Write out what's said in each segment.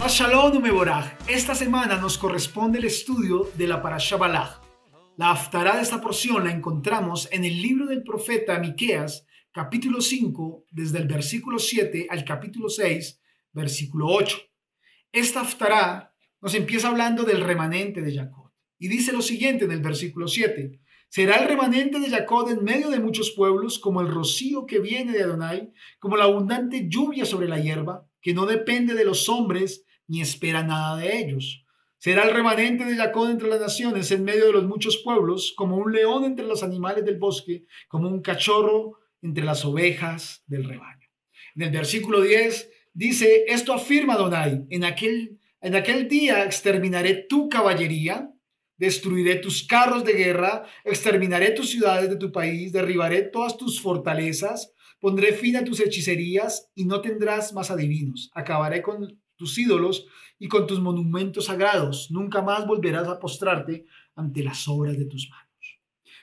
Shalom Umeboraj. Esta semana nos corresponde el estudio de la Parashá Balaj. La haftará de esta porción la encontramos en el libro del profeta Miqueas, capítulo 5, desde el versículo 7 al capítulo 6, versículo 8. Esta haftará nos empieza hablando del remanente de Jacob. Y dice lo siguiente en el versículo 7. Será el remanente de Jacob en medio de muchos pueblos, como el rocío que viene de Adonai, como la abundante lluvia sobre la hierba, que no depende de los hombres ni espera nada de ellos. Será el remanente de Jacob entre las naciones, en medio de los muchos pueblos, como un león entre los animales del bosque, como un cachorro entre las ovejas del rebaño. En el versículo 10 dice, esto afirma Adonai, en aquel día exterminaré tu caballería, destruiré tus carros de guerra, exterminaré tus ciudades de tu país, derribaré todas tus fortalezas, pondré fin a tus hechicerías y no tendrás más adivinos. Acabaré con tus ídolos y con tus monumentos sagrados. Nunca más volverás a postrarte ante las obras de tus manos.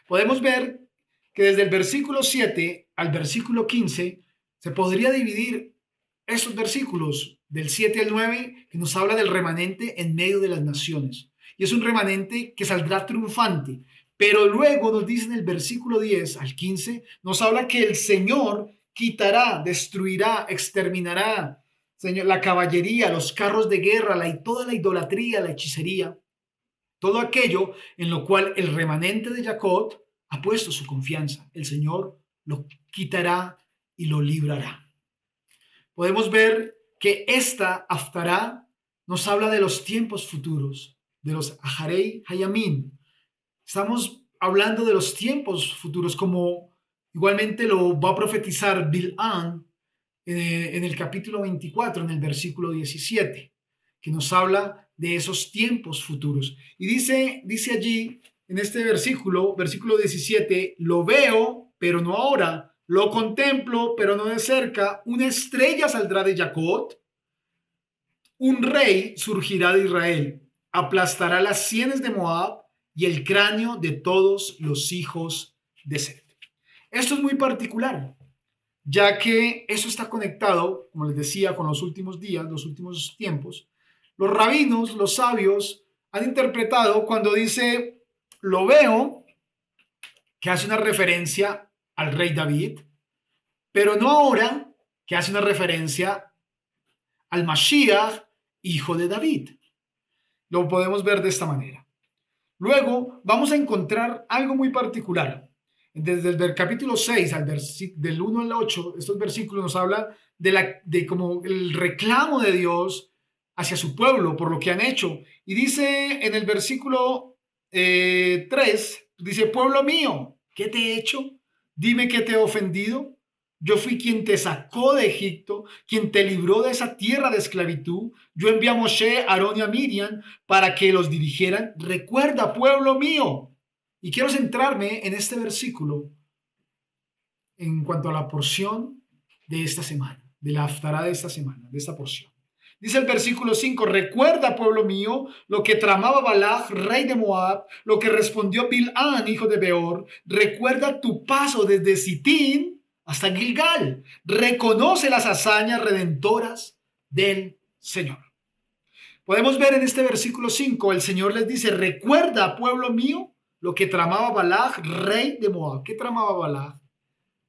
Podemos ver que desde el versículo 7 al versículo 15 se podría dividir estos versículos del 7 al 9 que nos habla del remanente en medio de las naciones. Y es un remanente que saldrá triunfante. Pero luego nos dice en el versículo 10 al 15, nos habla que el Señor quitará, destruirá, exterminará, Señor, la caballería, los carros de guerra, toda la idolatría, la hechicería, todo aquello en lo cual el remanente de Jacob ha puesto su confianza. El Señor lo quitará y lo librará. Podemos ver que esta haftará nos habla de los tiempos futuros, de los Aharei Hayamim. Estamos hablando de los tiempos futuros, como igualmente lo va a profetizar Bil'am en el capítulo 24, en el versículo 17, que nos habla de esos tiempos futuros. Y dice allí, en este versículo 17, lo veo, pero no ahora, lo contemplo, pero no de cerca, una estrella saldrá de Jacob, un rey surgirá de Israel, aplastará las sienes de Moab y el cráneo de todos los hijos de Set. Esto es muy particular, ya que eso está conectado, como les decía, con los últimos días, los últimos tiempos. Los rabinos, los sabios, han interpretado cuando dice, lo veo, que hace una referencia al rey David, pero no ahora, que hace una referencia al Mashiach, hijo de David. Lo podemos ver de esta manera. Luego vamos a encontrar algo muy particular. Desde el capítulo 6 del 1 al 8, estos versículos nos hablan de como el reclamo de Dios hacia su pueblo por lo que han hecho. Y dice en el versículo 3, dice, pueblo mío, ¿qué te he hecho? Dime qué te he ofendido. Yo fui quien te sacó de Egipto, quien te libró de esa tierra de esclavitud. Yo envié a Moshe, a Aarón y a Miriam para que los dirigieran. Recuerda, pueblo mío. Y quiero centrarme en este versículo en cuanto a la porción de esta semana, de la haftará de esta semana, de esta porción. Dice el versículo 5, recuerda, pueblo mío, lo que tramaba Balaj, rey de Moab, lo que respondió Bil'am, hijo de Beor. Recuerda tu paso desde Sitín hasta Gilgal. Reconoce las hazañas redentoras del Señor. Podemos ver en este versículo 5, el Señor les dice, recuerda, pueblo mío, lo que tramaba Balaj, rey de Moab. ¿Qué tramaba Balaj?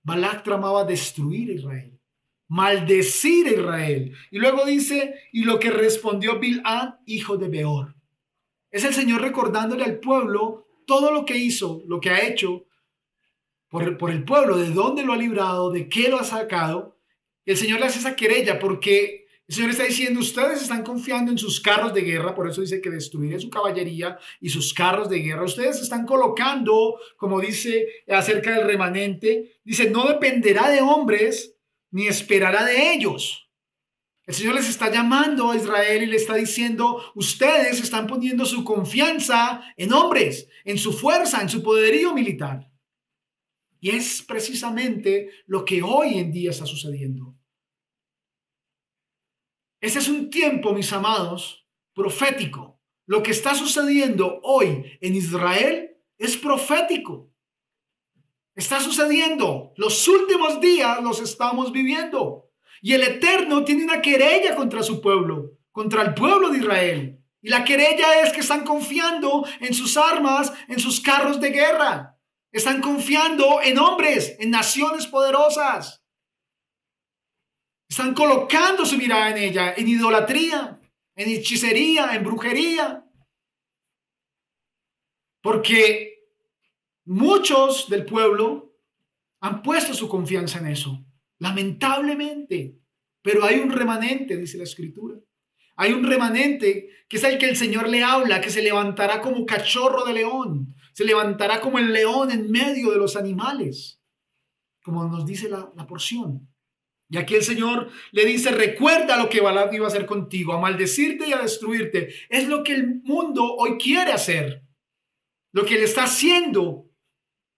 Balaj tramaba destruir a Israel, maldecir a Israel. Y luego dice, y lo que respondió Bil'am, hijo de Beor. Es el Señor recordándole al pueblo todo lo que hizo, lo que ha hecho por el pueblo, de dónde lo ha librado, de qué lo ha sacado. El Señor le hace esa querella porque el Señor está diciendo, ustedes están confiando en sus carros de guerra, por eso dice que destruiré su caballería y sus carros de guerra. Ustedes están colocando, como dice acerca del remanente, dice, no dependerá de hombres ni esperará de ellos. El Señor les está llamando a Israel y le está diciendo, ustedes están poniendo su confianza en hombres, en su fuerza, en su poderío militar. Y es precisamente lo que hoy en día está sucediendo. Este es un tiempo, mis amados, profético. Lo que está sucediendo hoy en Israel es profético. Está sucediendo. Los últimos días los estamos viviendo. Y el Eterno tiene una querella contra su pueblo. contra el pueblo de Israel. Y la querella es que están confiando en sus armas, en sus carros de guerra. Están confiando en hombres, en naciones poderosas. Están colocando su mirada en ella, en idolatría, en hechicería, en brujería. Porque muchos del pueblo han puesto su confianza en eso, lamentablemente. Pero hay un remanente, dice la Escritura. Hay un remanente que es el que el Señor le habla, que se levantará como cachorro de león, se levantará como el león en medio de los animales, como nos dice la porción. Y aquí el Señor le dice, recuerda lo que Balac iba a hacer contigo, a maldecirte y a destruirte. Es lo que el mundo hoy quiere hacer, lo que le está haciendo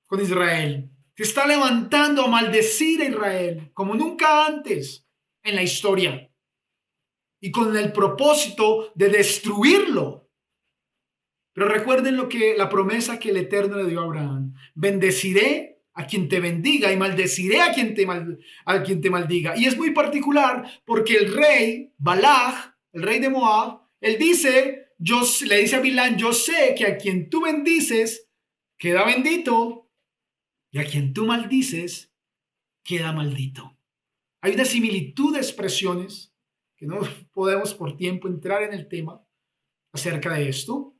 con Israel. Se está levantando a maldecir a Israel como nunca antes en la historia y con el propósito de destruirlo. Pero recuerden la promesa que el Eterno le dio a Abraham. Bendeciré a quien te bendiga y maldeciré a quien te maldiga. Y es muy particular porque el rey Balac, el rey de Moab, él dice, le dice a Bilán, yo sé que a quien tú bendices queda bendito y a quien tú maldices queda maldito. Hay una similitud de expresiones que no podemos por tiempo entrar en el tema acerca de esto.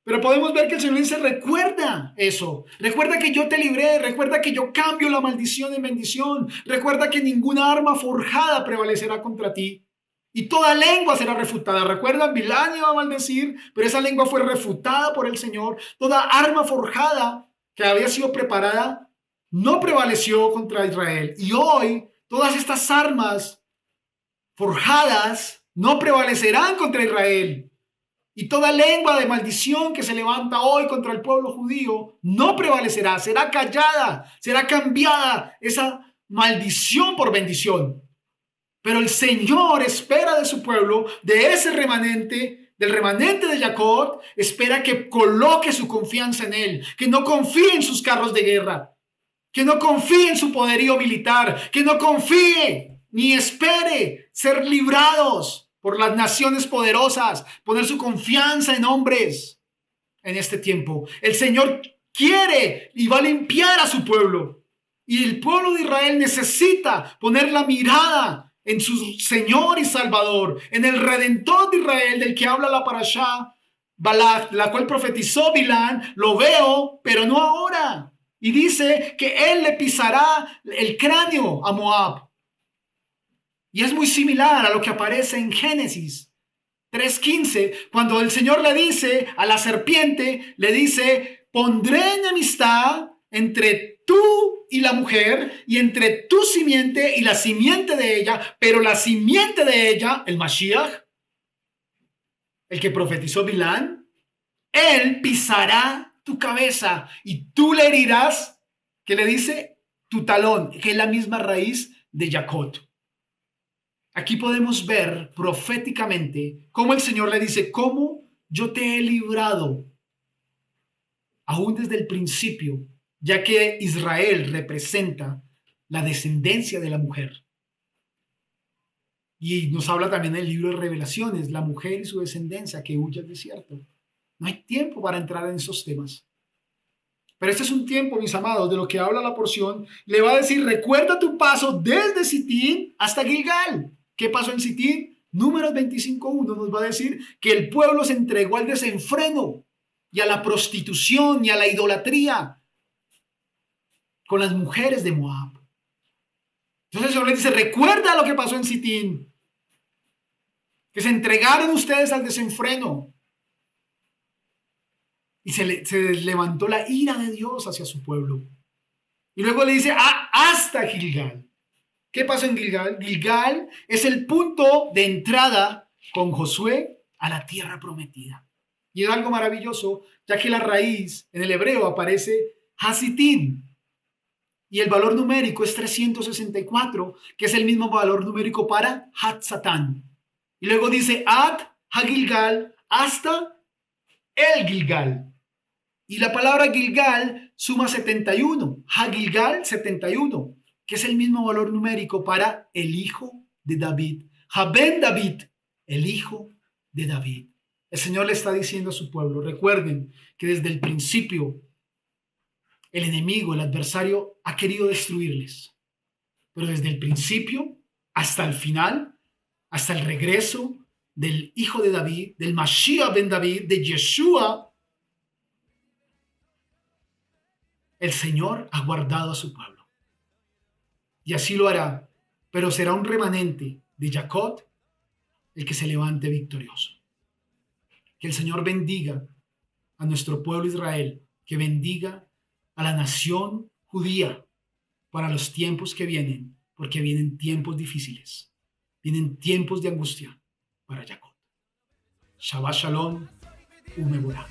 Pero podemos ver que el Señor dice, recuerda eso, recuerda que yo te libré, recuerda que yo cambio la maldición en bendición, recuerda que ninguna arma forjada prevalecerá contra ti y toda lengua será refutada. Recuerdan, Bilán iba a maldecir, pero esa lengua fue refutada por el Señor. Toda arma forjada que había sido preparada no prevaleció contra Israel. Y hoy todas estas armas forjadas no prevalecerán contra Israel. Y toda lengua de maldición que se levanta hoy contra el pueblo judío no prevalecerá, será callada, será cambiada esa maldición por bendición. Pero el Señor espera de su pueblo, de ese remanente, del remanente de Jacob, espera que coloque su confianza en Él, que no confíe en sus carros de guerra, que no confíe en su poderío militar, que no confíe ni espere ser librados por las naciones poderosas, poner su confianza en hombres en este tiempo. El Señor quiere y va a limpiar a su pueblo. Y el pueblo de Israel necesita poner la mirada en su Señor y Salvador, en el Redentor de Israel, del que habla la parashá Balac, la cual profetizó Bilán. Lo veo, pero no ahora. Y dice que él le pisará el cráneo a Moab. Y es muy similar a lo que aparece en Génesis 3:15, cuando el Señor le dice a la serpiente, le dice, pondré enemistad entre tú y la mujer, y entre tu simiente y la simiente de ella, pero la simiente de ella, el Mashiach, el que profetizó Bilán, él pisará tu cabeza y tú le herirás, que le dice, tu talón, que es la misma raíz de Jacob. Aquí podemos ver proféticamente cómo el Señor le dice, cómo yo te he librado, aún desde el principio, ya que Israel representa la descendencia de la mujer. Y nos habla también el libro de Revelaciones, la mujer y su descendencia que huye al desierto. No hay tiempo para entrar en esos temas. Pero este es un tiempo, mis amados, de lo que habla la porción. Le va a decir, recuerda tu paso desde Sitín hasta Gilgal. ¿Qué pasó en Sitín? Números 25:1 nos va a decir que el pueblo se entregó al desenfreno y a la prostitución y a la idolatría con las mujeres de Moab. Entonces el Señor les dice, recuerda lo que pasó en Sitín, que se entregaron ustedes al desenfreno y se levantó la ira de Dios hacia su pueblo. Y luego le dice, hasta Gilgal. ¿Qué pasó en Gilgal? Gilgal es el punto de entrada con Josué a la tierra prometida. Y es algo maravilloso, ya que la raíz en el hebreo aparece Hasitín. Y el valor numérico es 364, que es el mismo valor numérico para Hatzatán. Y luego dice Ad Hagilgal hasta el Gilgal. Y la palabra Gilgal suma 71. Hagilgal 71. Que es el mismo valor numérico para el hijo de David, Haben David, el hijo de David. El Señor le está diciendo a su pueblo, recuerden que desde el principio el enemigo, el adversario, ha querido destruirles, pero desde el principio hasta el final, hasta el regreso del hijo de David, del Mashiach ben David, de Yeshua, el Señor ha guardado a su pueblo. Y así lo hará, pero será un remanente de Jacob el que se levante victorioso. Que el Señor bendiga a nuestro pueblo Israel, que bendiga a la nación judía para los tiempos que vienen, porque vienen tiempos difíciles, vienen tiempos de angustia para Jacob. Shabbat Shalom, Umeborah.